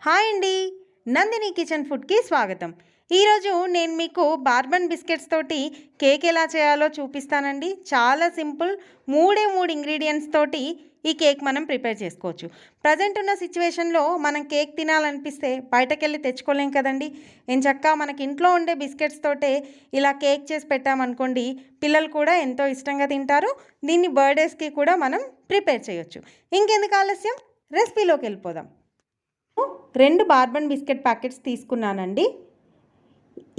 Hi అండి, Nandini kitchen ఫుడ్కి స్వాగతం. ఈరోజు నేను మీకు బార్బన్ బిస్కెట్స్ తోటి కేక్ ఎలా చేయాలో చూపిస్తానండి. చాలా సింపుల్, మూడు ఇంగ్రీడియంట్స్ తోటి ఈ కేక్ మనం ప్రిపేర్ చేసుకోవచ్చు. ప్రజెంట్ ఉన్న సిచ్యువేషన్లో మనం కేక్ తినాలనిపిస్తే బయటకెళ్ళి తెచ్చుకోలేం కదండి. ఎంచక్కా మనకి ఇంట్లో ఉండే బిస్కెట్స్ తోటే ఇలా కేక్ చేసి పెట్టామనుకోండి, పిల్లలు కూడా ఎంతో ఇష్టంగా తింటారు. దీన్ని బర్త్డేస్కి కూడా మనం ప్రిపేర్ చేయొచ్చు. ఇంకెందుకు ఆలస్యం, రెసిపీలోకి వెళ్ళిపోదాం. 2 బార్బన్ బిస్కెట్ ప్యాకెట్స్ తీసుకున్నానండి.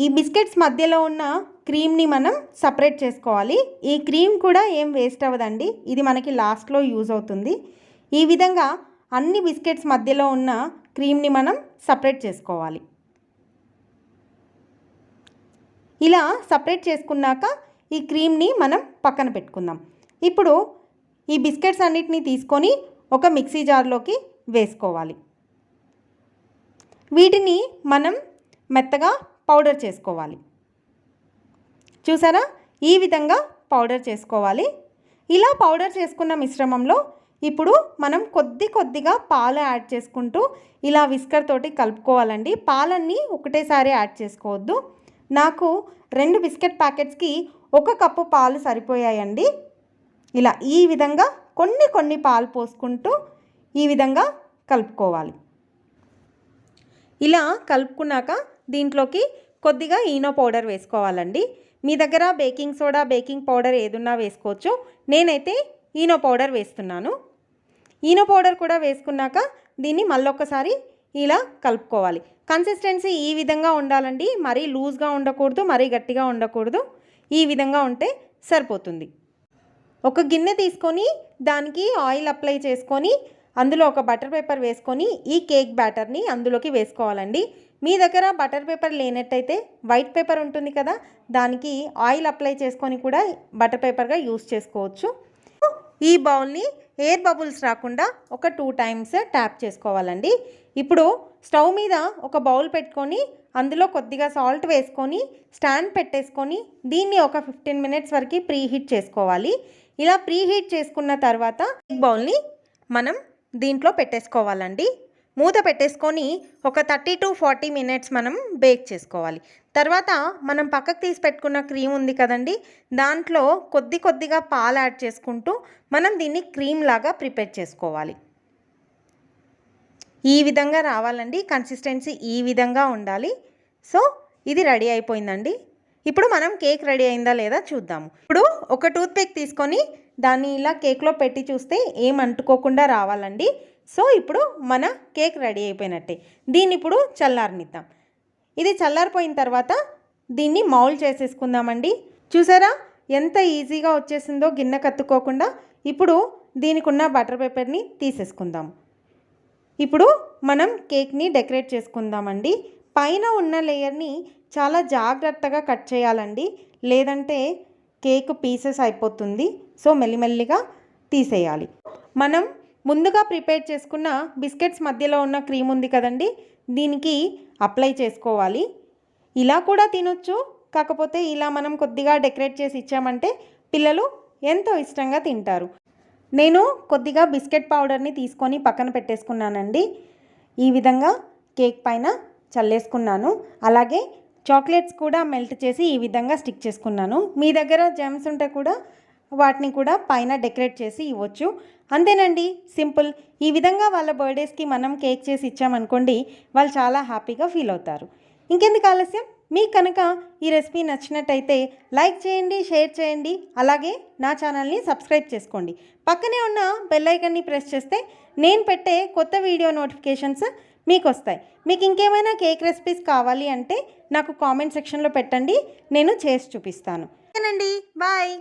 ఈ బిస్కెట్స్ మధ్యలో ఉన్న క్రీమ్ని మనం సపరేట్ చేసుకోవాలి. ఈ క్రీమ్ కూడా ఏం వేస్ట్ అవ్వదండి, ఇది మనకి లాస్ట్లో యూజ్ అవుతుంది. ఈ విధంగా అన్ని బిస్కెట్స్ మధ్యలో ఉన్న క్రీమ్ని మనం సపరేట్ చేసుకోవాలి. ఇలా సపరేట్ చేసుకున్నాక ఈ క్రీమ్ని మనం పక్కన పెట్టుకుందాం. ఇప్పుడు ఈ బిస్కెట్స్ అన్నిటినీ తీసుకొని ఒక మిక్సీ జార్లోకి వేసుకోవాలి. వీటిని మనం మెత్తగా పౌడర్ చేసుకోవాలి. చూసారా, ఈ విధంగా పౌడర్ చేసుకోవాలి. ఇలా పౌడర్ చేసుకున్న మిశ్రమంలో ఇప్పుడు మనం కొద్దిగా పాలు యాడ్ చేసుకుంటూ ఇలా విస్కర్ తోటి కలుపుకోవాలండి. పాలన్నీ ఒకటేసారి యాడ్ చేసుకోవద్దు. నాకు 2 బిస్కెట్ ప్యాకెట్స్కి 1 కప్పు పాలు సరిపోయాయండి. ఇలా ఈ విధంగా కొన్ని పాలు పోసుకుంటూ ఈ విధంగా కలుపుకోవాలి. ఇలా కలుపుకున్నాక దీంట్లోకి కొద్దిగా ఈనో పౌడర్ వేసుకోవాలండి. మీ దగ్గర బేకింగ్ సోడా, బేకింగ్ పౌడర్ ఏదున్నా వేసుకోవచ్చు. నేనైతే ఈనో పౌడర్ వేస్తున్నాను. ఈనో పౌడర్ కూడా వేసుకున్నాక దీన్ని మళ్ళొకసారి ఇలా కలుపుకోవాలి. కన్సిస్టెన్సీ ఈ విధంగా ఉండాలండి, మరీ లూజ్గా ఉండకూడదు, మరీ గట్టిగా ఉండకూడదు. ఈ విధంగా ఉంటే సరిపోతుంది. ఒక గిన్నె తీసుకొని దానికి ఆయిల్ అప్లై చేసుకొని అందులో ఒక బటర్ పేపర్ వేసుకొని ఈ కేక్ బ్యాటర్ని అందులోకి వేసుకోవాలండి. మీ దగ్గర బటర్ పేపర్ లేనట్టయితే వైట్ పేపర్ ఉంటుంది కదా, దానికి ఆయిల్ అప్లై చేసుకొని కూడా బటర్ పేపర్గా యూస్ చేసుకోవచ్చు. ఈ బౌల్ని ఎయిర్ బబుల్స్ రాకుండా ఒక 2 టైమ్స్ ట్యాప్ చేసుకోవాలండి. ఇప్పుడు స్టవ్ మీద ఒక బౌల్ పెట్టుకొని అందులో కొద్దిగా సాల్ట్ వేసుకొని స్టాండ్ పెట్టేసుకొని దీన్ని ఒక 15 మినిట్స్ వరకు ప్రీహీట్ చేసుకోవాలి. ఇలా ప్రీహీట్ చేసుకున్న తర్వాత కేక్ బౌల్ని మనం దీంట్లో పెట్టేసుకోవాలండి. మూత పెట్టేసుకొని ఒక 30 to 40 మినిట్స్ మనం బేక్ చేసుకోవాలి. తర్వాత మనం పక్కకు తీసి పెట్టుకున్న క్రీమ్ ఉంది కదండి, దాంట్లో కొద్దిగా పాలు యాడ్ చేసుకుంటూ మనం దీన్ని క్రీమ్ లాగా ప్రిపేర్ చేసుకోవాలి. ఈ విధంగా రావాలండి, కన్సిస్టెన్సీ ఈ విధంగా ఉండాలి. సో ఇది రెడీ అయిపోయిందండి. ఇప్పుడు మనం కేక్ రెడీ అయిందా లేదా చూద్దాము. ఇప్పుడు ఒక టూత్పిక్ తీసుకొని దాన్ని ఇలా కేక్లో పెట్టి చూస్తే ఏం అంటుకోకుండా రావాలండి. సో ఇప్పుడు మన కేక్ రెడీ అయిపోయినట్టే. దీన్ని ఇప్పుడు చల్లారనిద్దాం. ఇది చల్లారిపోయిన తర్వాత దీన్ని మౌల్డ్ చేసేసుకుందామండి. చూసారా ఎంత ఈజీగా వచ్చేసిందో గిన్నె కత్తుకోకుండా. ఇప్పుడు దీనికి ఉన్న బటర్ పేపర్ని తీసేసుకుందాం. ఇప్పుడు మనం కేక్ని డెకరేట్ చేసుకుందామండి. పైన ఉన్న లేయర్ని చాలా జాగ్రత్తగా కట్ చేయాలండి, లేదంటే కేక్ పీసెస్ అయిపోతుంది. సో మెల్లిమెల్లిగా తీసేయాలి. మనం ముందుగా ప్రిపేర్ చేసుకున్న బిస్కెట్స్ మధ్యలో ఉన్న క్రీమ్ ఉంది కదండి, దీనికి అప్లై చేసుకోవాలి. ఇలా కూడా తినొచ్చు, కాకపోతే ఇలా మనం కొద్దిగా డెకరేట్ చేసి ఇచ్చామంటే పిల్లలు ఎంతో ఇష్టంగా తింటారు. నేను కొద్దిగా బిస్కెట్ పౌడర్ని తీసుకొని పక్కన పెట్టేసుకున్నానండి. ఈ విధంగా కేక్ పైన చల్లేసుకున్నాను. అలాగే చాక్లెట్స్ కూడా మెల్ట్ చేసి ఈ విధంగా స్టిక్ చేసుకున్నాను. మీ దగ్గర జెమ్స్ ఉంటే కూడా వాటిని కూడా పైన డెకరేట్ చేసి ఇవ్వచ్చు. అంతేనండి, సింపుల్. ఈ విధంగా వాళ్ళ బర్త్డేస్కి మనం కేక్ చేసి ఇచ్చామనుకోండి, వాళ్ళు చాలా హ్యాపీగా ఫీల్ అవుతారు. ఇంకెందుకు ఆలస్యం, మీకు కనుక ఈ రెసిపీ నచ్చినట్టయితే లైక్ చేయండి, షేర్ చేయండి, అలాగే నా ఛానల్ని సబ్స్క్రైబ్ చేసుకోండి. పక్కనే ఉన్న బెల్ ఐకాన్ని ప్రెస్ చేస్తే నేను పెట్టే కొత్త వీడియో నోటిఫికేషన్స్ మీకు వస్తాయి. మీకు ఇంకేమైనా కేక్ రెసిపీస్ కావాలి అంటే నాకు కామెంట్ సెక్షన్లో పెట్టండి, నేను చేసి చూపిస్తాను. ఓకేనండి, బాయ్.